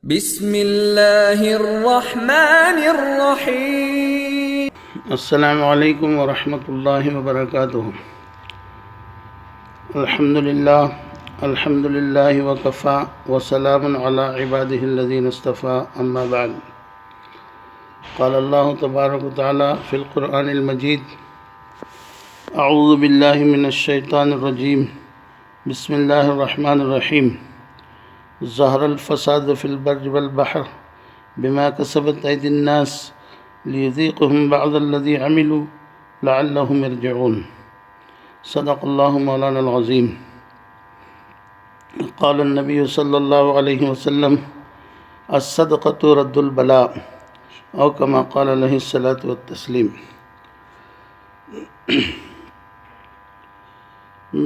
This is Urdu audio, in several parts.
بسم اللہ الرحمن الرحیم۔ السلام علیکم ورحمۃ اللہ وبرکاتہ۔ الحمد للہ وکفی وسلام علی عبادہ الذین اصطفی، اما بعد۔ قال اللہ تبارک وتعالی فی القرآن المجید: اعوذ باللہ من الشیطان الرجیم، بسم اللہ الرحمن الرحیم۔ ظہر الفساد فی البر والبحر بما کسبت ایدی الناس لیذیقہم بعض الذی عملوا لعلہم یرجعون۔ صدق اللہ مولانا العظیم۔ قال النبی صلی اللہ علیہ وسلم: الصدقۃ رد البلاء، او کما قال علیہ الصلاۃ والتسلیم۔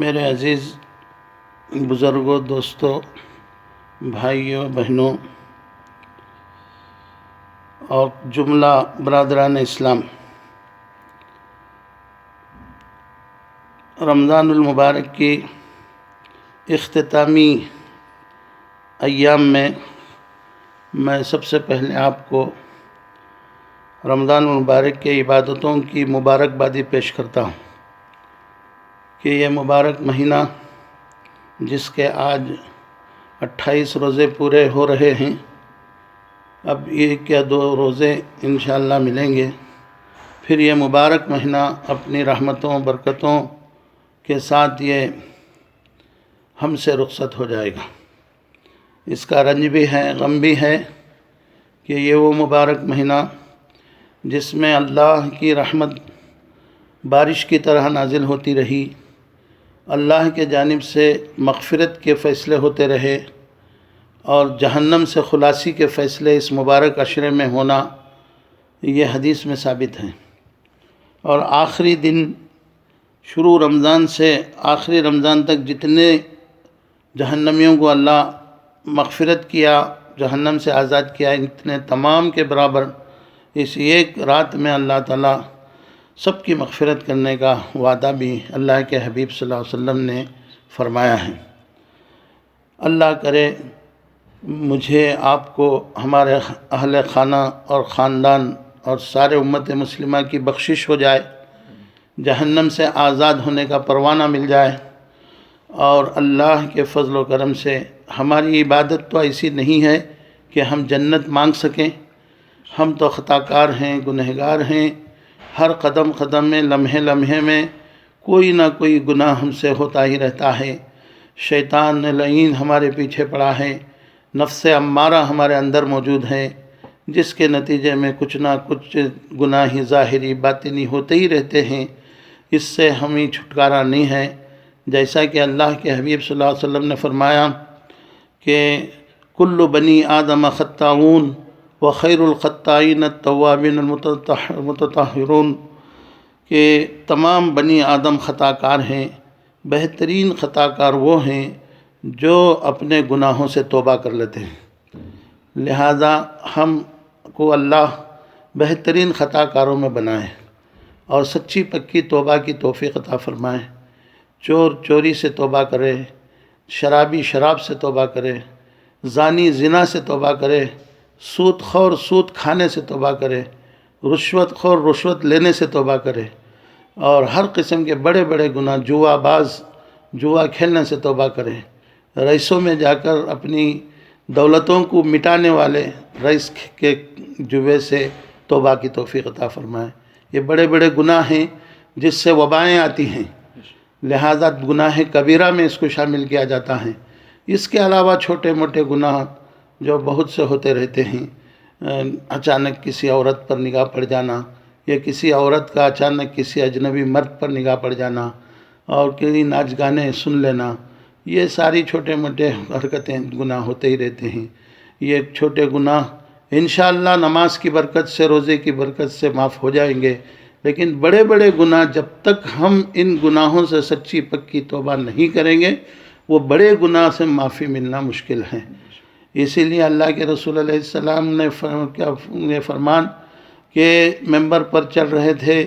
میرے عزیز بزرگوں، دوستوں، بھائیوں، بہنوں اور جملہ برادران اسلام، رمضان المبارک کی اختتامی ایام میں سب سے پہلے آپ کو رمضان المبارک کے عبادتوں کی مبارکبادی پیش کرتا ہوں کہ یہ مبارک مہینہ، جس کے آج 28 روزے پورے ہو رہے ہیں، اب ایک یا دو روزے انشاءاللہ ملیں گے، پھر یہ مبارک مہینہ اپنی رحمتوں برکتوں کے ساتھ یہ ہم سے رخصت ہو جائے گا۔ اس کا رنج بھی ہے، غم بھی ہے کہ یہ وہ مبارک مہینہ جس میں اللہ کی رحمت بارش کی طرح نازل ہوتی رہی، اللہ کے جانب سے مغفرت کے فیصلے ہوتے رہے، اور جہنم سے خلاصی کے فیصلے اس مبارک عشرے میں ہونا، یہ حدیث میں ثابت ہے۔ اور آخری دن، شروع رمضان سے آخری رمضان تک جتنے جہنمیوں کو اللہ مغفرت کیا، جہنم سے آزاد کیا، اتنے تمام کے برابر اس ایک رات میں اللہ تعالیٰ سب کی مغفرت کرنے کا وعدہ بھی اللہ کے حبیب صلی اللہ علیہ وسلم نے فرمایا ہے۔ اللہ کرے مجھے، آپ کو، ہمارے اہل خانہ اور خاندان اور سارے امت مسلمہ کی بخشش ہو جائے، جہنم سے آزاد ہونے کا پروانہ مل جائے، اور اللہ کے فضل و کرم سے ہماری عبادت تو ایسی نہیں ہے کہ ہم جنت مانگ سکیں۔ ہم تو خطا کار ہیں، گنہگار ہیں، ہر قدم قدم میں، لمحے لمحے میں کوئی نہ کوئی گناہ ہم سے ہوتا ہی رہتا ہے۔ شیطان لعین ہمارے پیچھے پڑا ہے، نفس امارہ ہمارے اندر موجود ہے، جس کے نتیجے میں کچھ نہ کچھ گناہ ظاہری باطنی ہوتے ہی رہتے ہیں۔ اس سے ہمیں چھٹکارا نہیں ہے، جیسا کہ اللہ کے حبیب صلی اللہ علیہ وسلم نے فرمایا کہ کل بنی آدم خطاؤون وخیر الخطائین التوابین المتطہرون، کہ تمام بنی آدم خطا کار ہیں، بہترین خطا کار وہ ہیں جو اپنے گناہوں سے توبہ کر لیتے ہیں۔ لہذا ہم کو اللہ بہترین خطا کاروں میں بنائے اور سچی پکی توبہ کی توفیق عطا فرمائے۔ چور چوری سے توبہ کرے، شرابی شراب سے توبہ کرے، زانی زنا سے توبہ کرے، سود خور سود کھانے سے توبہ کرے، رشوت خور رشوت لینے سے توبہ کرے، اور ہر قسم کے بڑے بڑے گناہ، جوا باز جوا کھیلنے سے توبہ کرے، رئیسوں میں جا کر اپنی دولتوں کو مٹانے والے رئیس کے جوے سے توبہ کی توفیق عطا فرمائے۔ یہ بڑے بڑے گناہ ہیں جس سے وبائیں آتی ہیں، لہذا گناہ کبیرہ میں اس کو شامل کیا جاتا ہے۔ اس کے علاوہ چھوٹے موٹے گناہ جو بہت سے ہوتے رہتے ہیں، اچانک کسی عورت پر نگاہ پڑ جانا، یا کسی عورت کا اچانک کسی اجنبی مرد پر نگاہ پڑ جانا، اور کئی ناچ گانے سن لینا، یہ ساری چھوٹے موٹے حرکتیں گناہ ہوتے ہی رہتے ہیں۔ یہ چھوٹے گناہ انشاءاللہ نماز کی برکت سے، روزے کی برکت سے معاف ہو جائیں گے، لیکن بڑے بڑے گناہ جب تک ہم ان گناہوں سے سچی پکی توبہ نہیں کریں گے، وہ بڑے گناہ سے معافی ملنا مشکل ہے۔ اسی لیے اللہ کے رسول علیہ السلام نے یہ فرمان کہ ممبر پر چل رہے تھے،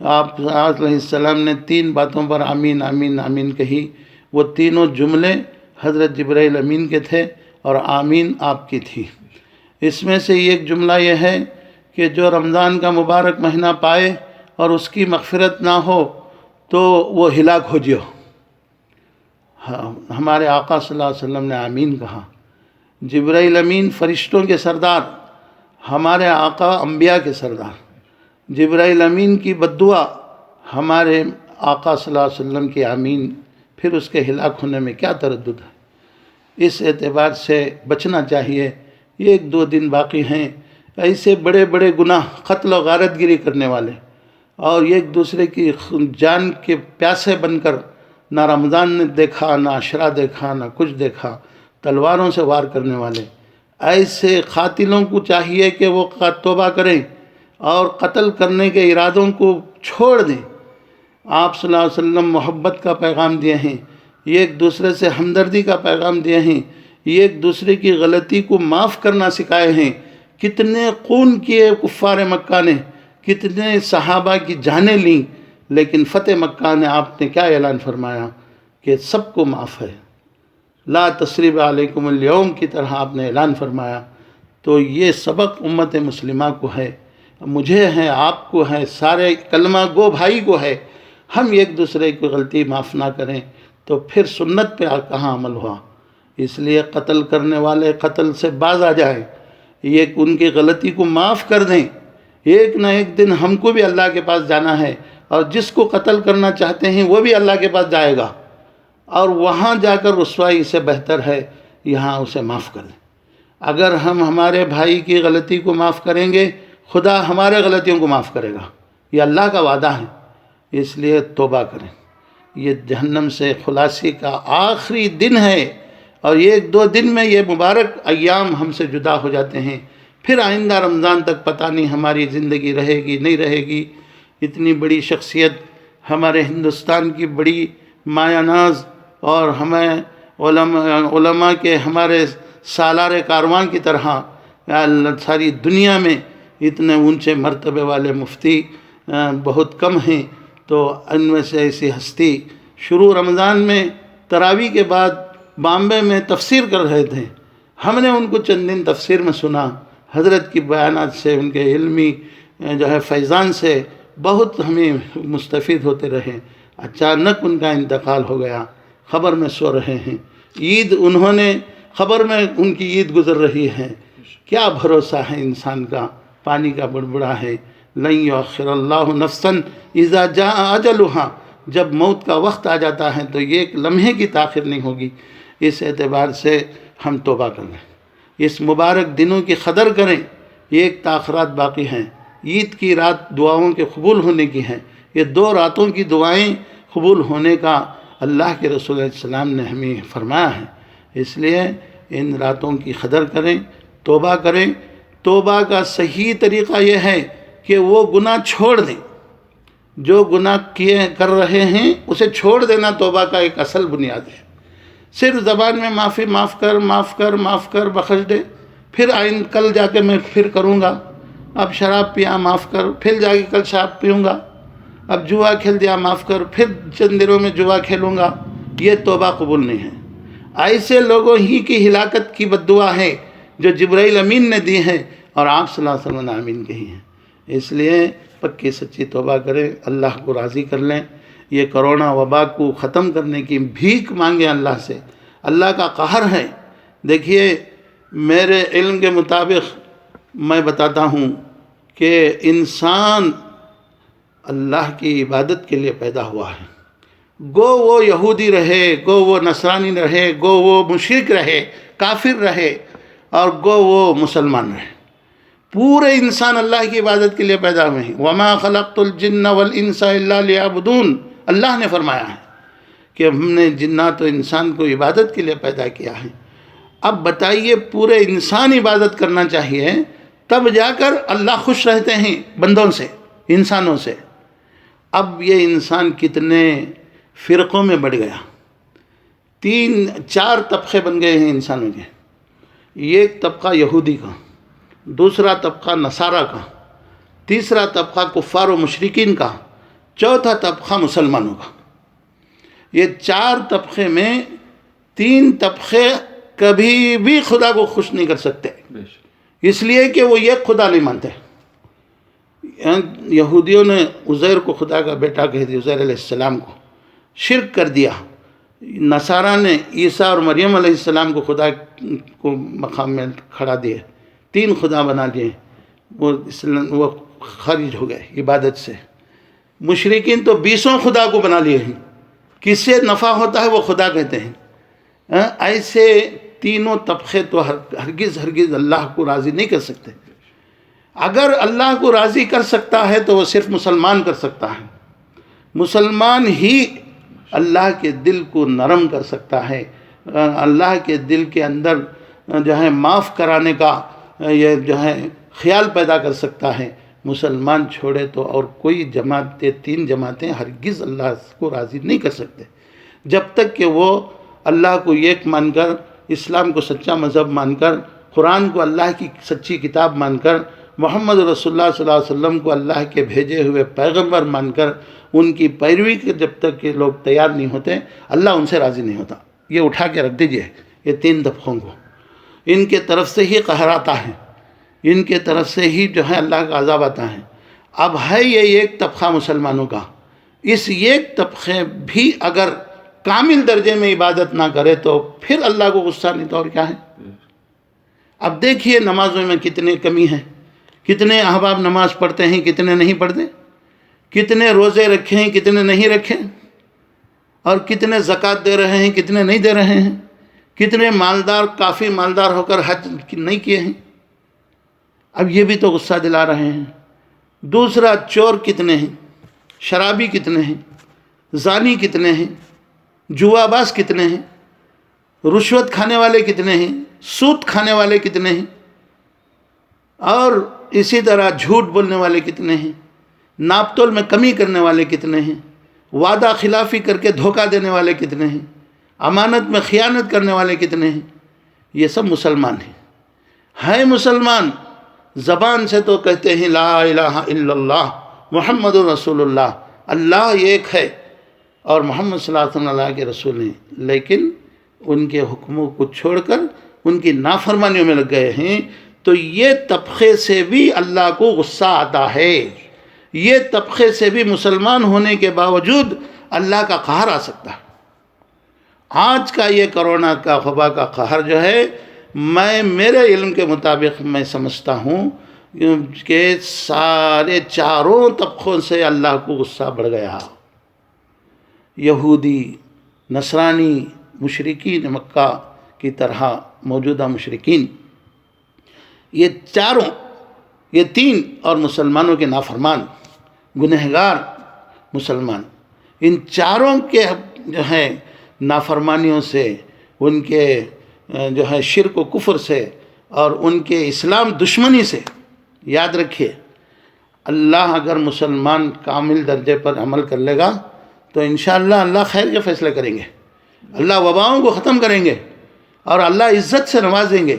آپ علیہ السلام نے 3 باتوں پر آمین آمین آمین کہی۔ وہ تینوں جملے حضرت جبرائیل امین کے تھے، اور آمین آپ کی تھی۔ اس میں سے ایک جملہ یہ ہے کہ جو رمضان کا مبارک مہینہ پائے اور اس کی مغفرت نہ ہو تو وہ ہلاک ہو جیو۔ ہمارے آقا صلی اللہ علیہ وسلم نے آمین کہا۔ جبرائیل امین فرشتوں کے سردار، ہمارے آقا انبیاء کے سردار، جبرائیل امین کی بددعا، ہمارے آقا صلی اللہ علیہ وسلم کی آمین، پھر اس کے ہلاک ہونے میں کیا تردد ہے؟ اس اعتبار سے بچنا چاہیے۔ یہ 1-2 دن باقی ہیں، ایسے بڑے بڑے گناہ، قتل و غارت گری کرنے والے اور ایک دوسرے کی جان کے پیاسے بن کر نہ رمضان نے دیکھا، نہ عشرہ دیکھا، نہ کچھ دیکھا، تلواروں سے وار کرنے والے، ایسے قاتلوں کو چاہیے کہ وہ توبہ کریں اور قتل کرنے کے ارادوں کو چھوڑ دیں۔ آپ صلی اللہ علیہ وسلم محبت کا پیغام دیے ہیں، ایک دوسرے سے ہمدردی کا پیغام دیے ہیں، ایک دوسرے کی غلطی کو معاف کرنا سکھائے ہیں۔ کتنے خون کیے کفار مکہ نے، کتنے صحابہ کی جانیں لیں، لیکن فتح مکہ نے آپ نے کیا اعلان فرمایا کہ سب کو معاف ہے، لا تثریب علیکم اليوم کی طرح آپ نے اعلان فرمایا۔ تو یہ سبق امت مسلمہ کو ہے، مجھے ہے، آپ کو ہے، سارے کلمہ گو بھائی کو ہے۔ ہم ایک دوسرے کی غلطی معاف نہ کریں تو پھر سنت پہ کہاں عمل ہوا؟ اس لیے قتل کرنے والے قتل سے باز آ جائیں، یہ ان کی غلطی کو معاف کر دیں۔ ایک نہ ایک دن ہم کو بھی اللہ کے پاس جانا ہے، اور جس کو قتل کرنا چاہتے ہیں وہ بھی اللہ کے پاس جائے گا، اور وہاں جا کر رسوائی سے بہتر ہے یہاں اسے معاف کر دیں۔ اگر ہم ہمارے بھائی کی غلطی کو معاف کریں گے، خدا ہمارے غلطیوں کو معاف کرے گا، یہ اللہ کا وعدہ ہے۔ اس لیے توبہ کریں، یہ جہنم سے خلاصی کا آخری دن ہے، اور 1-2 دن میں یہ مبارک ایام ہم سے جدا ہو جاتے ہیں۔ پھر آئندہ رمضان تک پتہ نہیں ہماری زندگی رہے گی نہیں رہے گی۔ اتنی بڑی شخصیت، ہمارے ہندوستان کی بڑی مایہ ناز، اور ہمیں علماء کے ہمارے سالار کاروان کی طرح ساری دنیا میں اتنے اونچے مرتبے والے مفتی بہت کم ہیں، تو ان میں سے ایسی ہستی شروع رمضان میں تراویح کے بعد بامبے میں تفسیر کر رہے تھے۔ ہم نے ان کو چند دن تفسیر میں سنا، حضرت کی بیانات سے، ان کے علمی جو ہے فیضان سے بہت ہمیں مستفید ہوتے رہے۔ اچانک ان کا انتقال ہو گیا، خبر میں سو رہے ہیں، عید انہوں نے خبر میں ان کی عید گزر رہی ہے۔ کیا بھروسہ ہے انسان کا، پانی کا بڑبڑا ہے۔ لن یؤخر اللہ نفسا اذا جاء اجلها، جب موت کا وقت آ جاتا ہے تو یہ ایک لمحے کی تاخیر نہیں ہوگی۔ اس اعتبار سے ہم توبہ کر لیں، اس مبارک دنوں کی قدر کریں۔ ایک تاخیرات باقی ہیں، عید کی رات دعاؤں کے قبول ہونے کی ہیں، یہ 2 راتوں کی دعائیں قبول ہونے کا اللہ کے رسول علیہ السلام نے ہمیں فرمایا ہے۔ اس لیے ان راتوں کی قدر کریں، توبہ کریں۔ توبہ کا صحیح طریقہ یہ ہے کہ وہ گناہ چھوڑ دیں، جو گناہ کر رہے ہیں اسے چھوڑ دینا توبہ کا ایک اصل بنیاد ہے۔ صرف زبان میں معاف کر بخش دے، پھر کل جا کے میں پھر کروں گا، اب شراب پیا معاف کر، پھر جا کے کل شراب پیوں گا، اب جوا کھیل دیا معاف کر، پھر چند دنوں میں جوا کھیلوں گا، یہ توبہ قبول نہیں ہے۔ ایسے لوگوں ہی کی ہلاکت کی بددعا ہے جو جبرائیل امین نے دی ہے اور آپ صلی اللہ علیہ وسلم نے آمین کہی ہے۔ اس لیے پکی سچی توبہ کریں، اللہ کو راضی کر لیں، یہ کرونا وبا کو ختم کرنے کی بھیک مانگیں اللہ سے۔ اللہ کا قہر ہے۔ دیکھیے، میرے علم کے مطابق میں بتاتا ہوں کہ انسان اللہ کی عبادت کے لیے پیدا ہوا ہے، گو وہ یہودی رہے، گو وہ نصرانی رہے، گو وہ مشرک رہے، کافر رہے، اور گو وہ مسلمان رہے، پورے انسان اللہ کی عبادت کے لیے پیدا ہوئے ہیں۔ وَمَا خَلَقْتُ الْجِنَّ وَالْإِنسَ إِلَّا لِيَعْبُدُونَ، اللہ نے فرمایا ہے کہ ہم نے جنات و انسان کو عبادت کے لیے پیدا کیا ہے۔ اب بتائیے، پورے انسان عبادت کرنا چاہیے، تب جا کر اللہ خوش رہتے ہیں بندوں سے، انسانوں سے۔ اب یہ انسان کتنے فرقوں میں بڑھ گیا، 3-4 طبقے بن گئے ہیں انسانوں کے۔ ایک طبقہ یہودی کا، دوسرا طبقہ نصارہ کا، تیسرا طبقہ کفار و مشرکین کا، چوتھا طبقہ مسلمانوں کا۔ یہ 4 طبقے میں 3 طبقے کبھی بھی خدا کو خوش نہیں کر سکتے، اس لیے کہ وہ ایک خدا نہیں مانتے۔ یہودیوں نے عزیر کو خدا کا بیٹا کہہ دیا، عزیر علیہ السلام کو شرک کر دیا۔ نصارہ نے عیسیٰ اور مریم علیہ السلام کو خدا کو مقام میں کھڑا دیا، 3 خدا بنا لیے، وہ خارج ہو گئے عبادت سے۔ مشرکین تو 20 خدا کو بنا لیے ہیں، کس سے نفع ہوتا ہے وہ خدا کہتے ہیں۔ ایسے تینوں طبقے تو ہرگز اللہ کو راضی نہیں کر سکتے۔ اگر اللہ کو راضی کر سکتا ہے تو وہ صرف مسلمان کر سکتا ہے۔ مسلمان ہی اللہ کے دل کو نرم کر سکتا ہے، اللہ کے دل کے اندر جو ہے معاف کرانے کا یہ جو ہے خیال پیدا کر سکتا ہے۔ مسلمان چھوڑے تو اور کوئی جماعتیں 3 جماعتیں ہرگز اللہ کو راضی نہیں کر سکتے، جب تک کہ وہ اللہ کو ایک مان کر، اسلام کو سچا مذہب مان کر، قرآن کو اللہ کی سچی کتاب مان کر، محمد رسول اللہ صلی اللہ علیہ وسلم کو اللہ کے بھیجے ہوئے پیغمبر مان کر ان کی پیروی کے جب تک کہ لوگ تیار نہیں ہوتے، اللہ ان سے راضی نہیں ہوتا۔ یہ اٹھا کے رکھ دیجئے یہ 3 طبقوں کو، ان کے طرف سے ہی قہر آتا ہے، ان کے طرف سے ہی جو ہے اللہ کا عذاب آتا ہے۔ اب ہے یہ ایک طبقہ مسلمانوں کا، اس ایک طبقے بھی اگر کامل درجے میں عبادت نہ کرے تو پھر اللہ کو غصہ نہیں تو اور کیا ہے۔ اب دیکھیے نمازوں میں کتنے کمی ہے، کتنے احباب نماز پڑھتے ہیں، کتنے نہیں پڑھتے، کتنے روزے رکھے ہیں، کتنے نہیں رکھے، اور کتنے زکوٰۃ دے رہے ہیں، کتنے نہیں دے رہے ہیں، کتنے مالدار کافی مالدار ہو کر حج نہیں کیے ہیں۔ اب یہ بھی تو غصہ دلا رہے ہیں۔ دوسرا، چور کتنے ہیں، شرابی کتنے ہیں، زانی کتنے ہیں، جوا باز کتنے ہیں، رشوت کھانے والے کتنے ہیں، سود کھانے والے کتنے ہیں، اور اسی طرح جھوٹ بولنے والے کتنے ہیں، ناپ تول میں کمی کرنے والے کتنے ہیں، وعدہ خلافی کر کے دھوکہ دینے والے کتنے ہیں، امانت میں خیانت کرنے والے کتنے ہیں۔ یہ سب مسلمان ہیں مسلمان، زبان سے تو کہتے ہیں لا الہ الا اللہ محمد رسول اللہ، اللہ ایک ہے اور محمد صلی اللہ علیہ وسلم اللہ کے رسول ہیں، لیکن ان کے حکموں کو چھوڑ کر ان کی نافرمانیوں میں لگ گئے ہیں، تو یہ طبقے سے بھی اللہ کو غصہ آتا ہے، یہ طبقے سے بھی مسلمان ہونے کے باوجود اللہ کا قہر آ سکتا ہے۔ آج کا یہ کرونا کا وبا کا قہر جو ہے، میرے علم کے مطابق میں سمجھتا ہوں کہ سارے 4 طبقوں سے اللہ کو غصہ بڑھ گیا۔ یہودی، نصرانی، مشرکین مکہ کی طرح موجودہ مشرکین، یہ 4 یہ 3 اور مسلمانوں کے نافرمان گنہگار مسلمان، ان 4 کے جو ہے نافرمانیوں سے، ان کے جو ہے شرک و کفر سے اور ان کے اسلام دشمنی سے، یاد رکھیے اللہ اگر مسلمان کامل درجے پر عمل کر لے گا تو انشاءاللہ اللہ خیر کے فیصلے کریں گے، اللہ وباؤں کو ختم کریں گے، اور اللہ عزت سے نوازیں گے،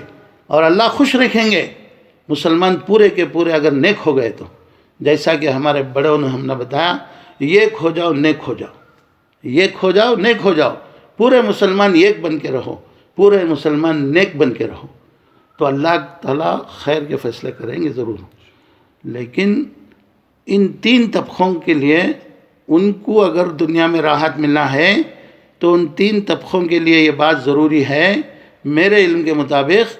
اور اللہ خوش رکھیں گے۔ مسلمان پورے کے پورے اگر نیک ہو گئے تو، جیسا کہ ہمارے بڑوں نے ہم نے بتایا، ایک ہو جاؤ نیک ہو جاؤ، ایک ہو جاؤ نیک ہو جاؤ، پورے مسلمان ایک بن کے رہو، پورے مسلمان نیک بن کے رہو، تو اللہ تعالیٰ خیر کے فیصلے کریں گے ضرور۔ لیکن ان 3 طبقوں کے لیے ان کو اگر دنیا میں راحت ملنا ہے تو ان 3 طبقوں کے لیے یہ بات ضروری ہے میرے علم کے مطابق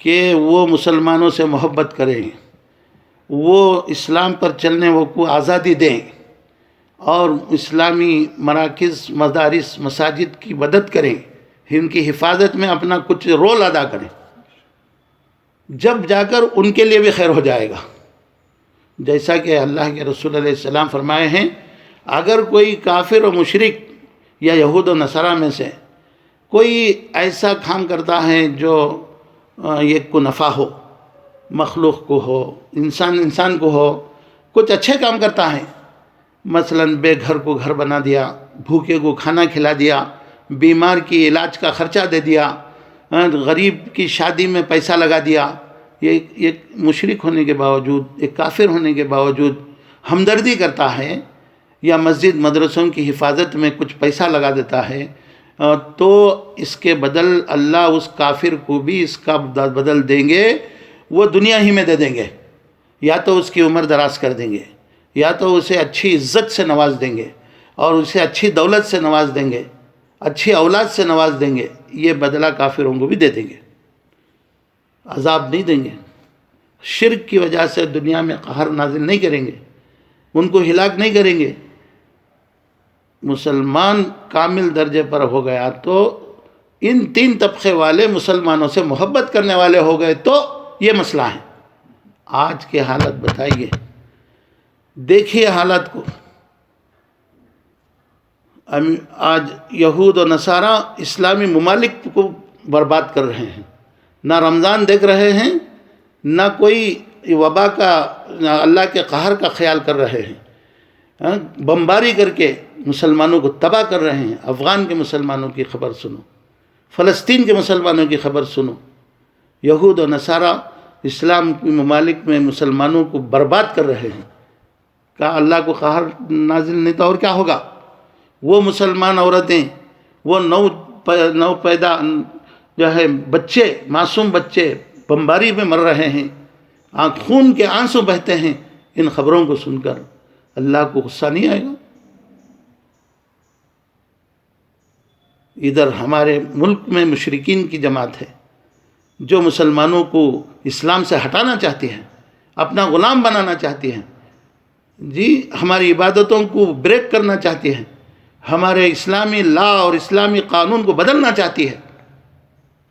کہ وہ مسلمانوں سے محبت کریں، وہ اسلام پر چلنے کو آزادی دیں، اور اسلامی مراکز، مدارس، مساجد کی مدد کریں، ان کی حفاظت میں اپنا کچھ رول ادا کریں، جب جا کر ان کے لیے بھی خیر ہو جائے گا۔ جیسا کہ اللہ کے رسول علیہ السلام فرمائے ہیں، اگر کوئی کافر و مشرک یا یہود و نصارہ میں سے کوئی ایسا کام کرتا ہے جو ایک کو نفع ہو، مخلوق کو ہو، انسان کو ہو، کچھ اچھے کام کرتا ہے، مثلا بے گھر کو گھر بنا دیا، بھوکے کو کھانا کھلا دیا، بیمار کی علاج کا خرچہ دے دیا، غریب کی شادی میں پیسہ لگا دیا، یہ مشرک ہونے کے باوجود، ایک کافر ہونے کے باوجود ہمدردی کرتا ہے، یا مسجد مدرسوں کی حفاظت میں کچھ پیسہ لگا دیتا ہے، تو اس کے بدل اللہ اس کافر کو بھی اس کا بدل دیں گے، وہ دنیا ہی میں دے دیں گے، یا تو اس کی عمر دراز کر دیں گے، یا تو اسے اچھی عزت سے نواز دیں گے، اور اسے اچھی دولت سے نواز دیں گے، اچھی اولاد سے نواز دیں گے۔ یہ بدلہ کافروں کو بھی دے دیں گے، عذاب نہیں دیں گے۔ شرک کی وجہ سے دنیا میں قہر نازل نہیں کریں گے، ان کو ہلاک نہیں کریں گے۔ مسلمان کامل درجے پر ہو گیا تو ان 3 طبقے والے مسلمانوں سے محبت کرنے والے ہو گئے تو یہ مسئلہ ہے۔ آج کی حالت بتائیے، دیکھیے حالت کو۔ آج یہود و نصارہ اسلامی ممالک کو برباد کر رہے ہیں، نہ رمضان دیکھ رہے ہیں، نہ کوئی وبا کا، نہ اللہ کے قہر کا خیال کر رہے ہیں۔ بمباری کر کے مسلمانوں کو تباہ کر رہے ہیں۔ افغان کے مسلمانوں کی خبر سنو، فلسطین کے مسلمانوں کی خبر سنو۔ یہود و نصارہ اسلام کی ممالک میں مسلمانوں کو برباد کر رہے ہیں۔ کہا اللہ کو قہر نازل نہیں تو اور کیا ہوگا؟ وہ مسلمان عورتیں، وہ نو پیدا جو ہے بچے، معصوم بچے بمباری میں مر رہے ہیں، خون کے آنسو بہتے ہیں۔ ان خبروں کو سن کر اللہ کو غصہ نہیں آئے گا؟ ادھر ہمارے ملک میں مشرکین کی جماعت ہے جو مسلمانوں کو اسلام سے ہٹانا چاہتی ہے، اپنا غلام بنانا چاہتی ہے، جی ہماری عبادتوں کو بریک کرنا چاہتی ہے، ہمارے اسلامی لا اور اسلامی قانون کو بدلنا چاہتی ہے۔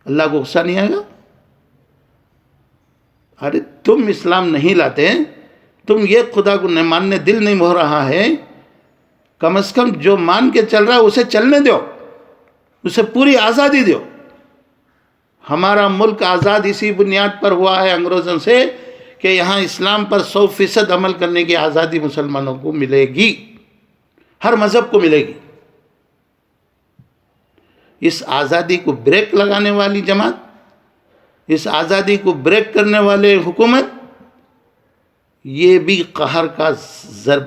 اللہ کو غصہ نہیں آئے گا؟ ارے تم اسلام نہیں لاتے، تم یہ خدا کو ماننے دل نہیں ہو رہا ہے، کم از کم جو مان کے چل رہا ہے اسے چلنے دو، اسے پوری آزادی دو۔ ہمارا ملک آزاد اسی بنیاد پر ہوا ہے انگریزوں سے کہ یہاں اسلام پر 100% عمل کرنے کی آزادی مسلمانوں کو ملے گی، ہر مذہب کو ملے گی۔ اس آزادی کو بریک لگانے والی جماعت، اس آزادی کو بریک کرنے والے حکومت، یہ بھی قہر کا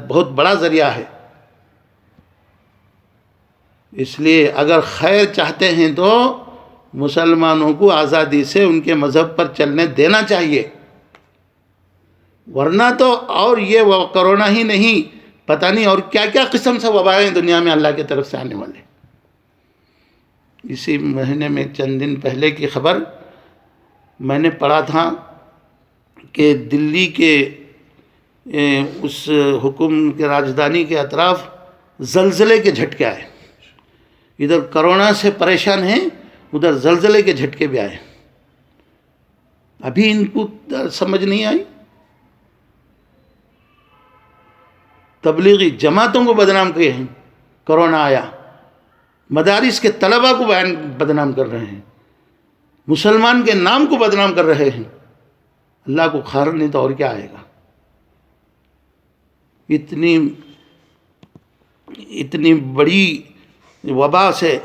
بہت بڑا ذریعہ ہے۔ اس لیے اگر خیر چاہتے ہیں تو مسلمانوں کو آزادی سے ان کے مذہب پر چلنے دینا چاہیے، ورنہ تو اور یہ کرونا ہی نہیں، پتہ نہیں اور کیا کیا قسم سے وبائیں دنیا میں اللہ کی طرف سے آنے والے۔ اسی مہینے میں چند دن پہلے کی خبر میں نے پڑھا تھا کہ دلی کے اس حکم کے راجدھانی کے اطراف زلزلے کے جھٹکے آئے۔ ادھر کرونا سے پریشان ہیں، ادھر زلزلے کے جھٹکے بھی آئے۔ ابھی ان کو سمجھ نہیں آئی۔ تبلیغی جماعتوں کو بدنام کیے ہیں، کرونا آیا، مدارس کے طلباء کو بدنام کر رہے ہیں، مسلمان کے نام کو بدنام کر رہے ہیں۔ اللہ کو قہر نہیں تو اور کیا آئے گا؟ اتنی بڑی وبا سے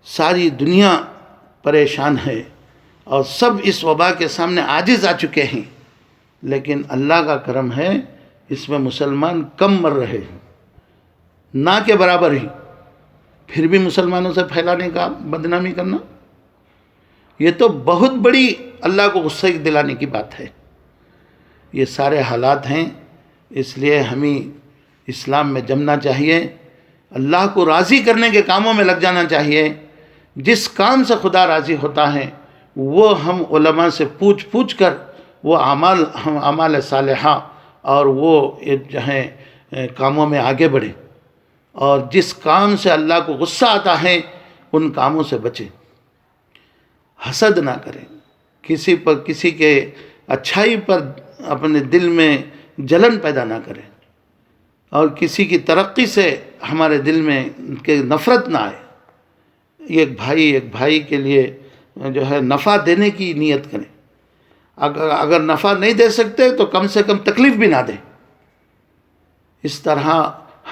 ساری دنیا پریشان ہے اور سب اس وبا کے سامنے عاجز آ چکے ہیں، لیکن اللہ کا کرم ہے اس میں مسلمان کم مر رہے ہیں، نہ کے برابر ہی، پھر بھی مسلمانوں سے پھیلانے کا بدنامی کرنا، یہ تو بہت بڑی اللہ کو غصے دلانے کی بات ہے۔ یہ سارے حالات ہیں، اس لیے ہمیں اسلام میں جمنا چاہیے، اللہ کو راضی کرنے کے کاموں میں لگ جانا چاہیے۔ جس کام سے خدا راضی ہوتا ہے وہ ہم علماء سے پوچھ کر وہ اعمال صالحہ اور وہ جو ہے کاموں میں آگے بڑھیں، اور جس کام سے اللہ کو غصہ آتا ہے ان کاموں سے بچیں۔ حسد نہ کریں، کسی کے اچھائی پر اپنے دل میں جلن پیدا نہ کریں، اور کسی کی ترقی سے ہمارے دل میں نفرت نہ آئے۔ ایک بھائی کے لیے جو ہے نفع دینے کی نیت کریں، اگر نفع نہیں دے سکتے تو کم سے کم تکلیف بھی نہ دیں۔ اس طرح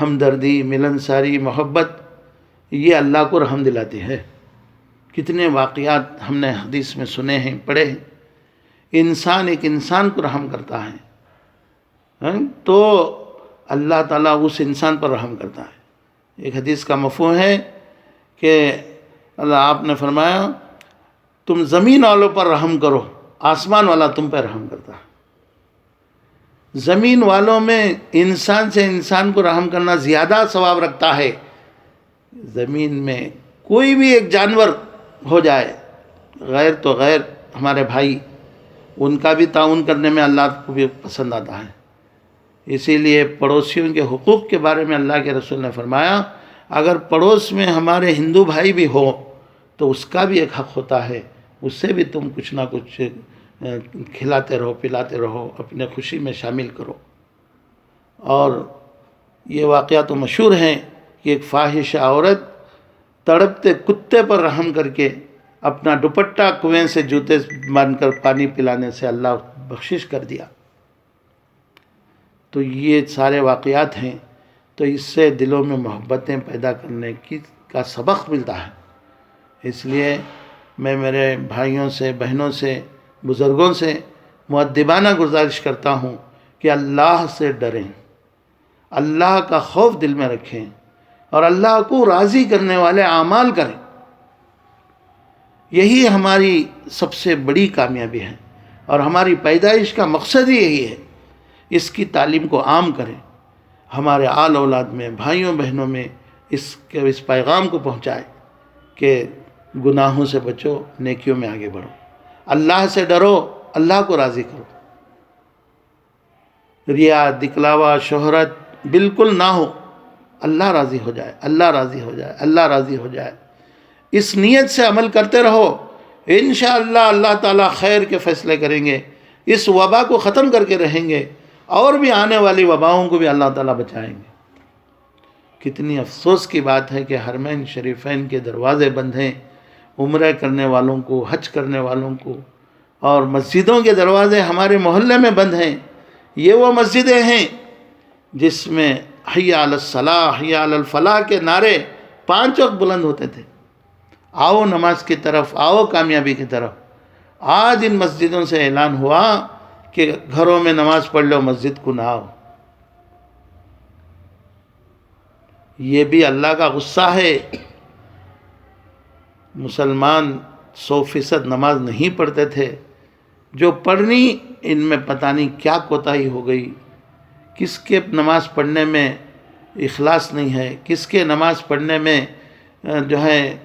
ہمدردی، ملنساری، محبت، یہ اللہ کو رحم دلاتی ہے۔ کتنے واقعات ہم نے حدیث میں سنے ہیں، پڑھے ہیں۔ انسان ایک انسان کو رحم کرتا ہے تو اللہ تعالیٰ اس انسان پر رحم کرتا ہے۔ ایک حدیث کا مفہوم ہے کہ اللہ آپ نے فرمایا تم زمین والوں پر رحم کرو، آسمان والا تم پر رحم کرتا ہے۔ زمین والوں میں انسان سے انسان کو رحم کرنا زیادہ ثواب رکھتا ہے۔ زمین میں کوئی بھی ایک جانور ہو جائے، غیر تو غیر ہمارے بھائی، ان کا بھی تعاون کرنے میں اللہ کو بھی پسند آتا ہے۔ اسی لیے پڑوسیوں کے حقوق کے بارے میں اللہ کے رسول نے فرمایا اگر پڑوس میں ہمارے ہندو بھائی بھی ہو تو اس کا بھی ایک حق ہوتا ہے، اس سے بھی تم کچھ نہ کچھ کھلاتے رہو، پلاتے رہو، اپنے خوشی میں شامل کرو۔ اور یہ واقعہ تو مشہور ہے کہ ایک فاحشہ عورت تڑپتے کتے پر رحم کر کے اپنا دوپٹہ کنویں سے جوتے باندھ کر پانی پلانے سے اللہ بخشش کر دیا۔ تو یہ سارے واقعات ہیں، تو اس سے دلوں میں محبتیں پیدا کرنے کا سبق ملتا ہے۔ اس لیے میں میرے بھائیوں سے، بہنوں سے، بزرگوں سے مؤدبانہ گزارش کرتا ہوں کہ اللہ سے ڈریں، اللہ کا خوف دل میں رکھیں اور اللہ کو راضی کرنے والے اعمال کریں۔ یہی ہماری سب سے بڑی کامیابی ہے اور ہماری پیدائش کا مقصد ہی یہی ہے۔ اس کی تعلیم کو عام کریں، ہمارے آل اولاد میں، بھائیوں بہنوں میں اس پیغام کو پہنچائیں کہ گناہوں سے بچو، نیکیوں میں آگے بڑھو، اللہ سے ڈرو، اللہ کو راضی کرو۔ ریا، دکھلاوا، شہرت بالکل نہ ہو، اللہ راضی ہو جائے، اللہ راضی ہو جائے، اللہ راضی ہو جائے۔ اس نیت سے عمل کرتے رہو، انشاءاللہ اللہ تعالیٰ خیر کے فیصلے کریں گے، اس وبا کو ختم کر کے رہیں گے اور بھی آنے والی وباؤں کو بھی اللہ تعالیٰ بچائیں گے۔ کتنی افسوس کی بات ہے کہ حرمین شریفین کے دروازے بند ہیں عمرہ کرنے والوں کو، حج کرنے والوں کو، اور مسجدوں کے دروازے ہمارے محلے میں بند ہیں۔ یہ وہ مسجدیں ہیں جس میں حی علی الصلاح، حی علی الفلاح کے نعرے 5 وقت بلند ہوتے تھے، آؤ نماز کی طرف، آؤ کامیابی کی طرف۔ آج ان مسجدوں سے اعلان ہوا کہ گھروں میں نماز پڑھ لو، مسجد کو نہ آؤ۔ یہ بھی اللہ کا غصہ ہے۔ مسلمان 100% نماز نہیں پڑھتے تھے، جو پڑھنی ان میں پتہ نہیں کیا کوتاہی ہو گئی، کس کے نماز پڑھنے میں اخلاص نہیں ہے، کس کے نماز پڑھنے میں جو ہے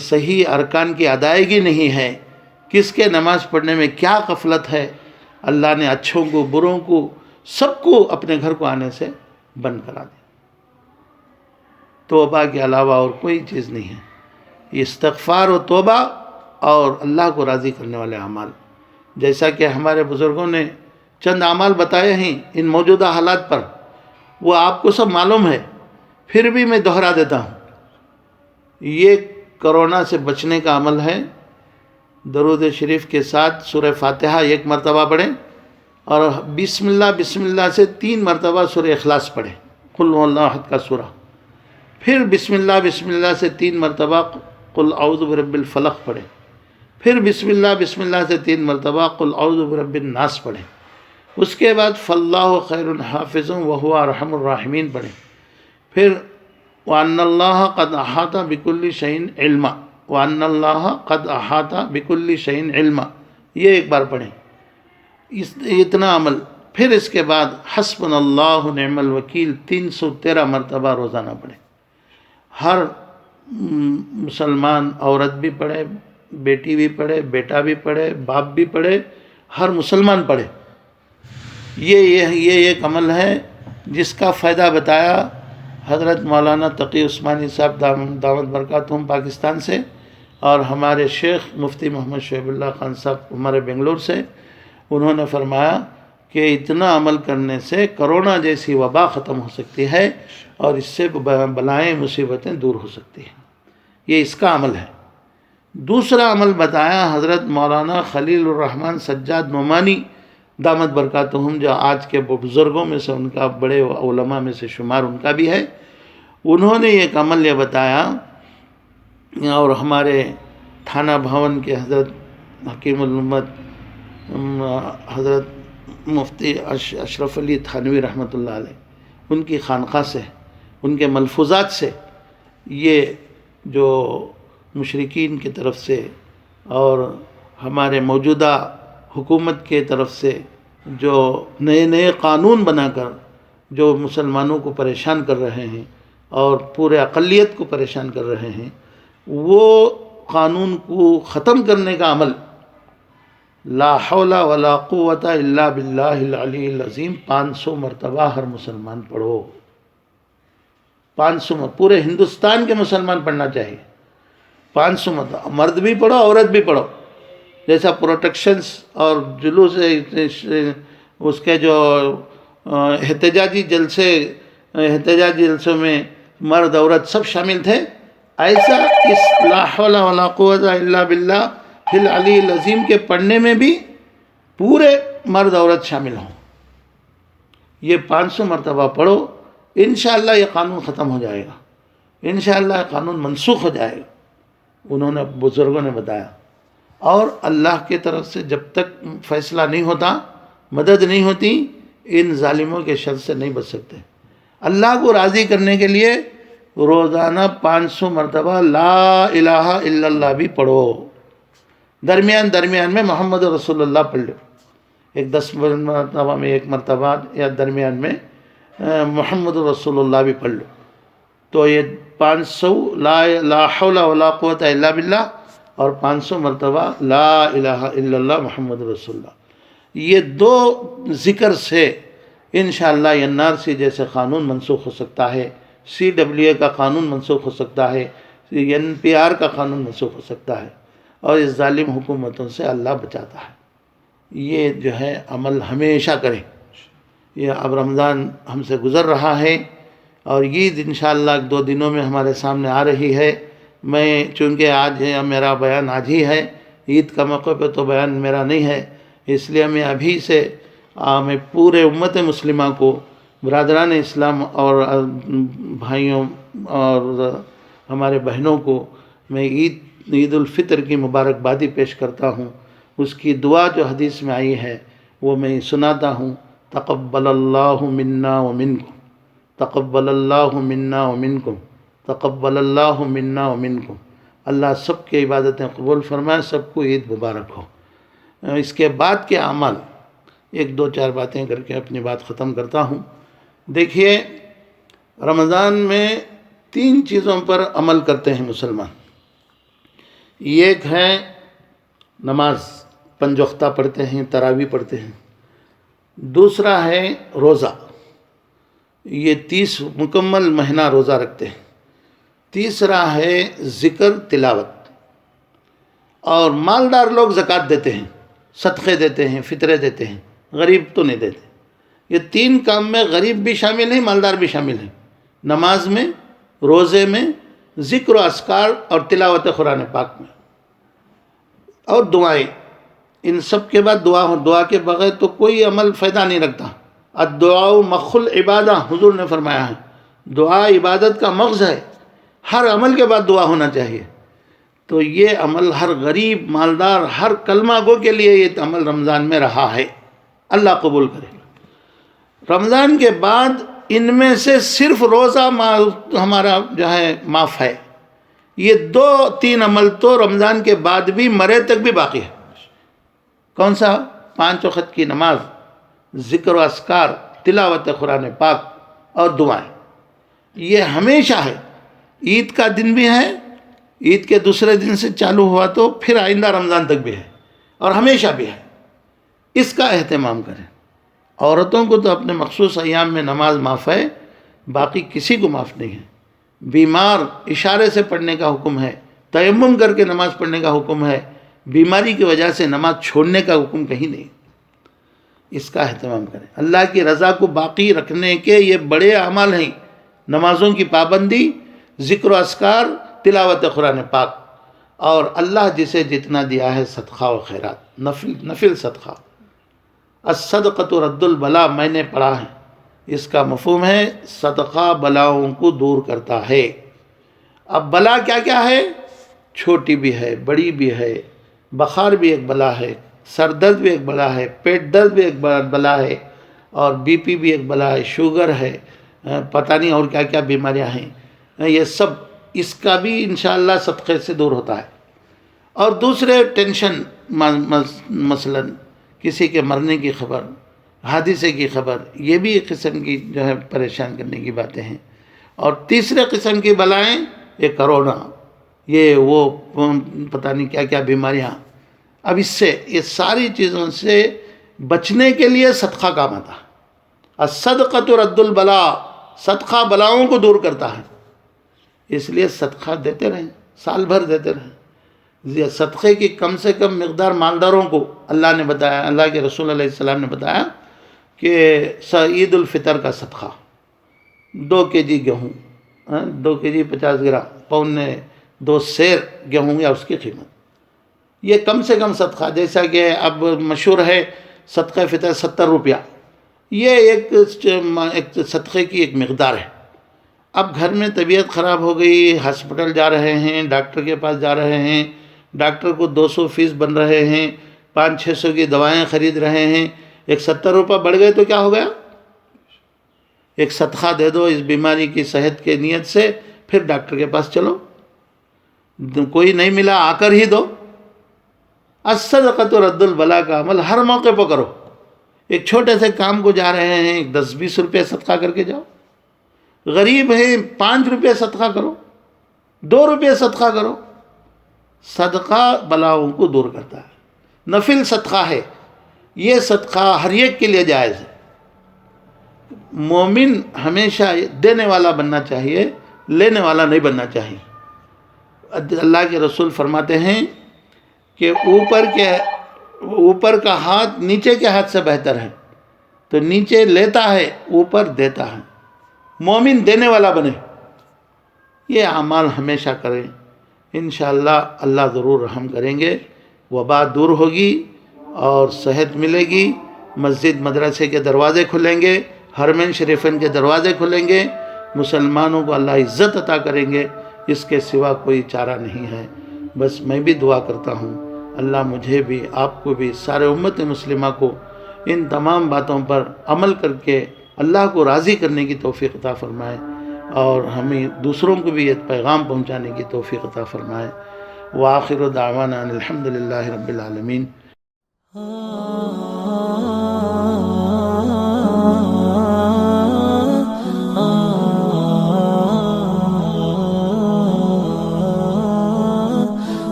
صحیح ارکان کی ادائیگی نہیں ہے، کس کے نماز پڑھنے میں کیا غفلت ہے۔ اللہ نے اچھوں کو، بروں کو، سب کو اپنے گھر کو آنے سے بند کرا دیا۔ توبہ کے علاوہ اور کوئی چیز نہیں ہے، استغفار و توبہ اور اللہ کو راضی کرنے والے اعمال۔ جیسا کہ ہمارے بزرگوں نے چند اعمال بتائے ہیں ان موجودہ حالات پر، وہ آپ کو سب معلوم ہے، پھر بھی میں دہرا دیتا ہوں۔ یہ کرونا سے بچنے کا عمل ہے۔ درود شریف کے ساتھ سورہ فاتحہ 1 مرتبہ پڑھیں اور بسم اللہ سے 3 مرتبہ سورہ اخلاص پڑھیں، قل هو اللہ احد کا سورہ۔ پھر بسم اللہ سے 3 مرتبہ قل اعوذ برب الفلق پڑھیں، پھر بسم اللہ سے 3 مرتبہ قل اعوذ برب الناس پڑھیں۔ اس کے بعد فاللہ خیر حافظ وہو ارحم الراحمین پڑھیں۔ پھر وَأَنَّ اللَّهَ قَدْ أَحَاطَ بِكُلِّ شَيْءٍ عِلْمًا، وَأَنَّ اللَّهَ قَدْ أَحَاطَ بِكُلِّ شَيْءٍ عِلْمًا، یہ ایک بار پڑھیں، اتنا عمل۔ پھر اس کے بعد حسبنا اللہ نعم الوکیل 313 مرتبہ روزانہ پڑھیں۔ ہر مسلمان عورت بھی پڑھے، بیٹی بھی پڑھے، بیٹا بھی پڑھے، باپ بھی پڑھے، ہر مسلمان پڑھے۔ یہ ایک عمل ہے جس کا فائدہ بتایا حضرت مولانا تقی عثمانی صاحب دامت برکاتہم پاکستان سے، اور ہمارے شیخ مفتی محمد شعیب اللہ خان صاحب ہمارے بنگلور سے۔ انہوں نے فرمایا کہ اتنا عمل کرنے سے کرونا جیسی وبا ختم ہو سکتی ہے اور اس سے بلائیں مصیبتیں دور ہو سکتی ہیں۔ یہ اس کا عمل ہے۔ دوسرا عمل بتایا حضرت مولانا خلیل الرحمن سجاد نعمانی دامت برکاتہم، جو آج کے بزرگوں میں سے ان کا بڑے علماء میں سے شمار ان کا بھی ہے۔ انہوں نے ایک عمل یہ بتایا، اور ہمارے تھانہ بھون کے حضرت حکیم الامت حضرت مفتی اشرف علی تھانوی رحمۃ اللہ علیہ، ان کی خانقاہ سے، ان کے ملفوظات سے یہ جو مشرکین کی طرف سے اور ہمارے موجودہ حکومت کے طرف سے جو نئے نئے قانون بنا کر جو مسلمانوں کو پریشان کر رہے ہیں اور پورے اقلیت کو پریشان کر رہے ہیں، وہ قانون کو ختم کرنے کا عمل لا حول ولا قوت الا باللہ العلی العظیم 500 مرتبہ ہر مسلمان پڑھو. 500 پورے ہندوستان کے مسلمان پڑھنا چاہیے. 500 مرتبہ، مرد بھی پڑھو عورت بھی پڑھو. جیسا پروٹیکشنز اور جلوس اس کے جو احتجاجی جلسوں میں مرد عورت سب شامل تھے، ایسا اس لا حول ولا قوت الا باللہ العلی العظیم کے پڑھنے میں بھی پورے مرد عورت شامل ہوں. یہ 500 مرتبہ پڑھو، انشاءاللہ یہ قانون ختم ہو جائے گا، انشاءاللہ یہ قانون منسوخ ہو جائے گا. انہوں نے بزرگوں نے بتایا. اور اللہ کی طرف سے جب تک فیصلہ نہیں ہوتا، مدد نہیں ہوتی، ان ظالموں کے شر سے نہیں بچ سکتے. اللہ کو راضی کرنے کے لیے روزانہ 500 مرتبہ لا الہ الا اللہ بھی پڑھو. درمیان میں محمد رسول اللہ پڑھ لو. ایک 10 مرتبہ میں ایک مرتبہ یا درمیان میں محمد رسول اللہ بھی پڑھ لو. تو یہ 500 لا حول ولا قوت الا باللہ اور 500 مرتبہ لا الہ الا اللہ محمد رسول اللہ. یہ 2 ذکر سے انشاءاللہ این آر سی جیسے قانون منسوخ ہو سکتا ہے، CAA کا قانون منسوخ ہو سکتا ہے، NPR کا قانون منسوخ ہو سکتا ہے، اور اس ظالم حکومتوں سے اللہ بچاتا ہے. یہ جو ہے عمل ہمیشہ کریں. یہ اب رمضان ہم سے گزر رہا ہے اور عید انشاءاللہ 2 دنوں میں ہمارے سامنے آ رہی ہے. میں چونکہ آج میرا بیان آج ہی ہے، عید کا موقع پہ تو بیان میرا نہیں ہے، اس لیے میں ابھی سے میں پورے امت مسلمہ کو، برادران اسلام اور بھائیوں اور ہمارے بہنوں کو میں عید الفطر کی مبارکبادی پیش کرتا ہوں. اس کی دعا جو حدیث میں آئی ہے وہ میں سناتا ہوں. تقبل اللہ منا ومنکم، تقبل اللہ منا ومنکم، تقبل اللہ منا ومنکم. اللہ سب کی عبادتیں قبول فرمائے، سب کو عید مبارک ہو. اس کے بعد کے اعمال 1-2-4 باتیں کر کے اپنی بات ختم کرتا ہوں. دیکھیے، رمضان میں 3 چیزوں پر عمل کرتے ہیں مسلمان. ایک ہے نماز، 5 وقتہ پڑھتے ہیں، تراویح پڑھتے ہیں. دوسرا ہے روزہ، یہ 30 مکمل مہینہ روزہ رکھتے ہیں. تیسرا ہے ذکر تلاوت. اور مالدار لوگ زکوٰۃ دیتے ہیں، صدقے دیتے ہیں، فطرے دیتے ہیں، غریب تو نہیں دیتے. یہ 3 کام میں غریب بھی شامل ہیں، مالدار بھی شامل ہیں. نماز میں، روزے میں، ذکر و اذکار اور تلاوت قرآن پاک میں، اور دعائیں. ان سب کے بعد دعا کے بغیر تو کوئی عمل فائدہ نہیں رکھتا. الدعاء مخ العبادہ، حضور نے فرمایا ہے، دعا عبادت کا مغز ہے. ہر عمل کے بعد دعا ہونا چاہیے. تو یہ عمل ہر غریب، مالدار، ہر کلمہ گو کے لیے یہ عمل رمضان میں رہا ہے. اللہ قبول کرے. رمضان کے بعد ان میں سے صرف روزہ ہمارا جو ہے معاف ہے. یہ 2-3 عمل تو رمضان کے بعد بھی مرے تک بھی باقی ہے. کون سا؟ 5 وقت کی نماز، ذکر و اذکار، تلاوت قرآن پاک اور دعائیں. یہ ہمیشہ ہے. عید کا دن بھی ہے، عید کے دوسرے دن سے چالو ہوا تو پھر آئندہ رمضان تک بھی ہے، اور ہمیشہ بھی ہے. اس کا اہتمام کریں. عورتوں کو تو اپنے مخصوص ایام میں نماز معاف ہے، باقی کسی کو معاف نہیں ہے. بیمار اشارے سے پڑھنے کا حکم ہے، تیمم کر کے نماز پڑھنے کا حکم ہے. بیماری کی وجہ سے نماز چھوڑنے کا حکم کہیں نہیں. اس کا اہتمام کریں. اللہ کی رضا کو باقی رکھنے کے یہ بڑے اعمال ہیں. نمازوں کی پابندی، ذکر و اذکار، تلاوت قرآن پاک، اور اللہ جسے جتنا دیا ہے صدقہ و خیرات، نفل صدقہ. الصدقۃ رد البلا میں نے پڑھا ہے، اس کا مفہوم ہے صدقہ بلاؤں کو دور کرتا ہے. اب بلا کیا کیا ہے؟ چھوٹی بھی ہے، بڑی بھی ہے. بخار بھی ایک بلا ہے، سر درد بھی ایک بلا ہے، پیٹ درد بھی ایک بلا ہے، اور BP بھی ایک بلا ہے، شوگر ہے، پتہ نہیں اور کیا کیا بیماریاں ہیں. یہ سب اس کا بھی انشاءاللہ صدقے سے دور ہوتا ہے۔ اور دوسرے ٹینشن، مثلا کسی کے مرنے کی خبر، حادثے کی خبر، یہ بھی ایک قسم کی جو ہے پریشان کرنے کی باتیں ہیں۔ اور تیسرے قسم کی بلائیں، یہ کرونا، یہ وہ پتہ نہیں کیا کیا بیماریاں، اب اس سے، یہ ساری چیزوں سے بچنے کے لیے صدقہ کام آتا ہے۔ الصدقۃ رد البلا، صدقہ بلاؤں کو دور کرتا ہے، اس لیے صدقہ دیتے رہیں، سال بھر دیتے رہیں۔ یہ صدقے کی کم سے کم مقدار مالداروں کو اللہ نے بتایا، اللہ کے رسول علیہ السلام نے بتایا کہ عید الفطر کا صدقہ 2 kg گیہوں، 2 kg 50 گرام، پونے 2 سیر گیہوں یا اس کی قیمت، یہ کم سے کم صدقہ۔ جیسا کہ اب مشہور ہے صدقہ فطر 70 روپیہ، یہ ایک صدقے کی ایک مقدار ہے۔ اب گھر میں طبیعت خراب ہو گئی، ہاسپٹل جا رہے ہیں، ڈاکٹر کے پاس جا رہے ہیں، ڈاکٹر کو 200 فیس بن رہے ہیں، 500-600 کی دوائیں خرید رہے ہیں، ایک 70 روپیہ بڑھ گئے تو کیا ہو گیا؟ ایک صدقہ دے دو اس بیماری کی صحت کے نیت سے، پھر ڈاکٹر کے پاس چلو، کوئی نہیں ملا آ کر ہی دو۔ الصدقۃ رد البلا کا عمل ہر موقع پہ کرو۔ ایک چھوٹے سے کام کو جا رہے ہیں، 10-20 روپے صدقہ کر کے جاؤ، غریب ہیں 5 روپے صدقہ کرو، 2 روپے صدقہ کرو۔ صدقہ بلاؤں کو دور کرتا ہے، نفل صدقہ ہے، یہ صدقہ ہر ایک کے لیے جائز ہے۔ مومن ہمیشہ دینے والا بننا چاہیے، لینے والا نہیں بننا چاہیے۔ اللہ کے رسول فرماتے ہیں کہ اوپر کا ہاتھ نیچے کے ہاتھ سے بہتر ہے، تو نیچے لیتا ہے، اوپر دیتا ہے۔ مومن دینے والا بنے، یہ اعمال ہمیشہ کریں، انشاءاللہ اللہ ضرور رحم کریں گے، وبا دور ہوگی اور صحت ملے گی، مسجد مدرسے کے دروازے کھلیں گے، حرمین شریفین کے دروازے کھلیں گے، مسلمانوں کو اللہ عزت عطا کریں گے، اس کے سوا کوئی چارہ نہیں ہے۔ بس میں بھی دعا کرتا ہوں، اللہ مجھے بھی، آپ کو بھی، سارے امت مسلمہ کو ان تمام باتوں پر عمل کر کے اللہ کو راضی کرنے کی توفیق عطا فرمائے، اور ہمیں دوسروں کو بھی یہ پیغام پہنچانے کی توفیق عطا فرمائے۔ وآخر دعوانا ان الحمدللہ رب العالمین۔